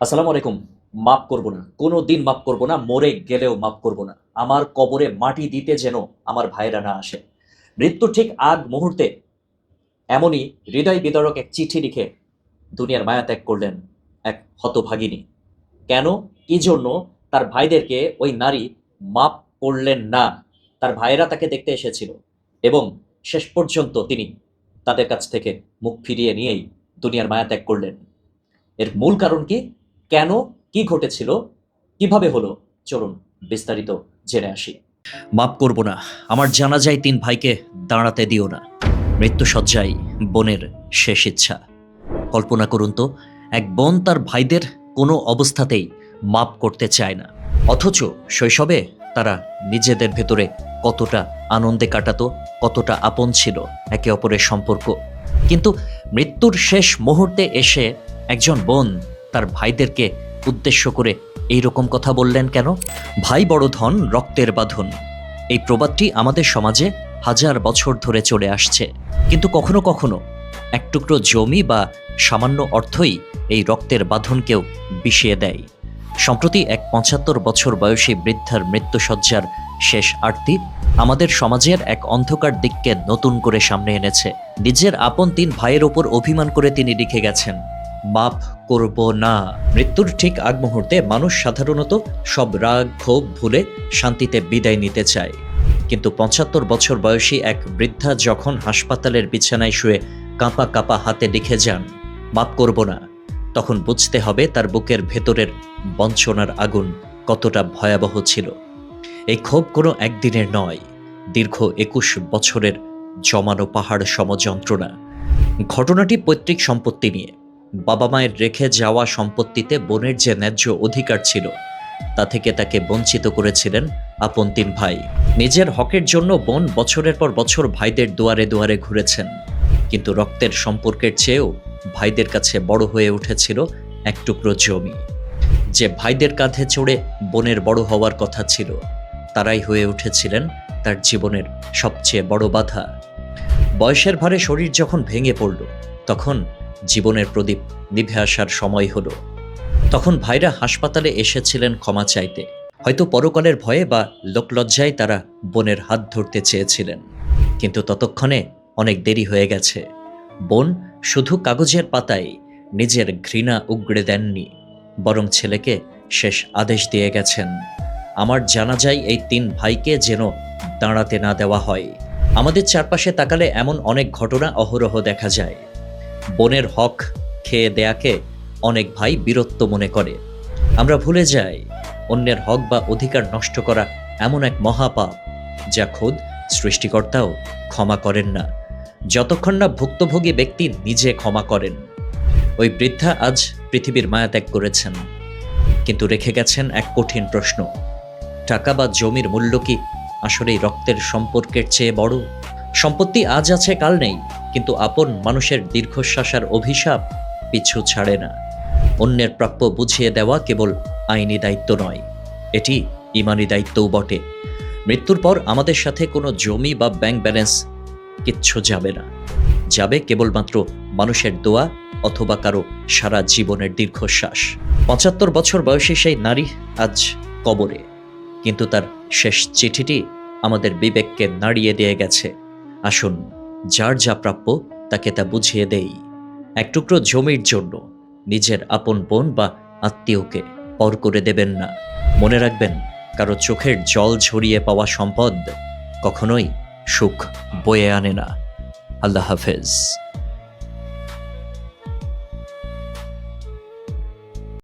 আসসালামু আলাইকুম। মাফ করব না, কোনো দিন মাফ করব না, মরে গেলেও মাফ করব না। আমার কবরে মাটি দিতে যেন আমার ভাইরা না আসে। মৃত্যুর ঠিক আগ মুহূর্তে এমনই হৃদয় বিদারক এক চিঠি লিখে দুনিয়ার মায়া ত্যাগ করলেন এক হতভাগিনী। কেন, কি জন্য তার ভাইদেরকে ওই নারী মাফ করলেন না? তার ভাইয়েরা তাকে দেখতে এসেছিল এবং শেষ পর্যন্ত তিনি তাদের কাছ থেকে মুখ ফিরিয়ে নিয়েই দুনিয়ার মায়া ত্যাগ করলেন। এর মূল কারণ কি? কেন? কি ঘটেছিল? কিভাবে হলো? চলুন বিস্তারিত জেনে আসি। মাপ করব না, আমার জানাজায় ৩ ভাইকে দাঁড়াতে দিও না। মৃত্যুশয্যায় বোনের শেষ ইচ্ছা। কল্পনা করুন তো, এক বোন তার ভাইদের কোনো অবস্থাতেই মাপ করতে চায় না, অথচ শৈশবে তারা নিজেদের ভেতরে কতটা আনন্দে কাটাতো, কতটা আপন ছিল একে অপরের সম্পর্ক। কিন্তু মৃত্যুর শেষ মুহূর্তে এসে একজন বোন তার ভাইদেরকে উদ্দেশ্য করে এই রকম কথা বললেন কেন? ভাই বড় ধন, রক্তের বাঁধন, এই প্রবাদটি আমাদের সমাজে হাজার বছর ধরে চলে আসছে। কিন্তু কখনো কখনো এক টুকরো জমি বা সামান্য অর্থই এই রক্তের বাঁধনকেও বিষিয়ে দেয়। সম্প্রতি এক ৭৫ বছর বয়সী বৃদ্ধার মৃত্যুশয্যার শেষ আরতি আমাদের সমাজের এক অন্ধকার দিককে নতুন করে সামনে এনেছে। নিজের আপন ৩ ভাইয়ের ওপর অভিমান করে তিনি লিখে গেছেন, মাফ করব না। মৃত্যুর ঠিক আগ মুহূর্তে মানুষ সাধারণত সব রাগ ক্ষোভ ভুলে শান্তিতে বিদায় নিতে চায়। কিন্তু ৭৫ বছর বয়সী এক বৃদ্ধা যখন হাসপাতালের বিছানায় শুয়ে কাঁপা কাঁপা হাতে লিখে যান, মাফ করব না, তখন বুঝতে হবে তার বুকের ভেতরের বঞ্চনার আগুন কতটা ভয়াবহ ছিল। এই ক্ষোভ কোনো একদিনের নয়, দীর্ঘ ২১ বছরের জমানো পাহাড় সম যন্ত্রণা। ঘটনাটি পৈতৃক সম্পত্তি নিয়ে। বাবা মায়ের রেখে যাওয়া সম্পত্তিতে বোনের যে ন্যায্য অধিকার ছিল তা থেকে তাকে বঞ্চিত করেছিলেন আপন ৩ ভাই। নিজের হকের জন্য বোন বছরের পর বছর ভাইদের দুয়ারে দুয়ারে ঘুরেছেন, কিন্তু রক্তের সম্পর্কের চেয়েও ভাইদের কাছে বড় হয়ে উঠেছিল এক টুকরো জমি। যে ভাইদের কাঁধে চড়ে বোনের বড় হওয়ার কথা ছিল, তারাই হয়ে উঠেছিলেন তার জীবনের সবচেয়ে বড় বাধা। বয়সের ভারে শরীর যখন ভেঙে পড়ল, তখন জীবনের প্রদীপ নিভে আসার সময় হলো। তখন ভাইরা হাসপাতালে এসেছিলেন ক্ষমা চাইতে। হয়তো পরকালের ভয়ে বা লোকলজ্জায় তারা বোনের হাত ধরতে চেয়েছিলেন, কিন্তু ততক্ষণে অনেক দেরি হয়ে গেছে। বোন শুধু কাগজের পাতায় নিজের ঘৃণা উগড়ে দেননি, বরং ছেলেকে শেষ আদেশ দিয়ে গেছেন, আমার জানাজায় এই ৩ ভাইকে যেন দাঁড়াতে না দেওয়া হয়। আমাদের চারপাশে তাকালে এমন অনেক ঘটনা অহরহ দেখা যায়। বোনের হক খেয়ে দেয়াকে অনেক ভাই বীরত্ব মনে করে। আমরা ভুলে যাই, অন্যের হক বা অধিকার নষ্ট করা এমন এক মহাপাপ যা খোদ সৃষ্টিকর্তাও ক্ষমা করেন না, যতক্ষণ না ভুক্তভোগী ব্যক্তি নিজে ক্ষমা করেন। ওই বৃদ্ধা আজ পৃথিবীর মায়া ত্যাগ করেছেন, কিন্তু রেখে গেছেন এক কঠিন প্রশ্ন, টাকা বা জমির মূল্য কি আসলেই রক্তের সম্পর্কের চেয়ে বড়? সম্পত্তি আজ আছে কাল নেই, কিন্তু আপন মানুষের দীর্ঘশ্বাস আর অভিশাপ পিছু ছাড়ে না। অন্যের প্রাপ্য বুঝিয়ে দেওয়া কেবল আইনি দায়িত্ব নয়, এটি ইমানি দায়িত্বও বটে। মৃত্যুর পর আমাদের সাথে কোনো জমি বা ব্যাংক ব্যালেন্স কিচ্ছু যাবে না, যাবে কেবলমাত্র মানুষের দোয়া অথবা কারো সারা জীবনের দীর্ঘশ্বাস। ৭৫ বছর বয়সী সেই নারী আজ কবরে, কিন্তু তার শেষ চিঠিটি আমাদের বিবেককে নাড়িয়ে দিয়ে গেছে। আসুন, যার যা প্রাপ্য তাকে তা বুঝিয়ে দেই। এক টুকরো জমির জন্য নিজের আপন বোন বা আত্মীয়কে পর করে দেবেন না। মনে রাখবেন, কারো চোখের জল ঝরিয়ে পাওয়া সম্পদ কখনোই সুখ বয়ে আনে না। আল্লাহ হাফেজ।